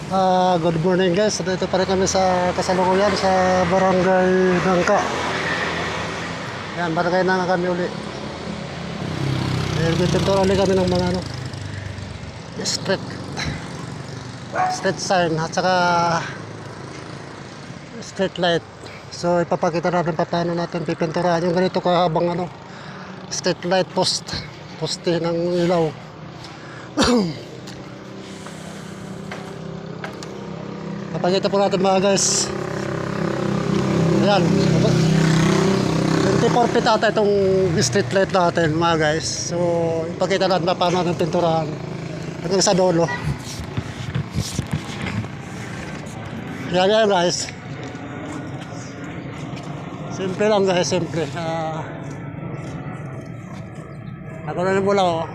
Good morning guys. Dito pa rin kami sa kasalukuyan sa Barangay Nangka. Yan, barangay na kami uli. Pintura ulit kami ng mga street sign at saka street light. So ipapakita natin paano natin pipinturahan yung ganito kahabang street light poste ng ilaw. Papakita po natin mga guys. Ayan, 24 feet ata itong street light natin mga guys. So ipakita natin paano natin pinturahan hanggang sa dulo. Yan guys. Simple lang guys, simple. Ako na mula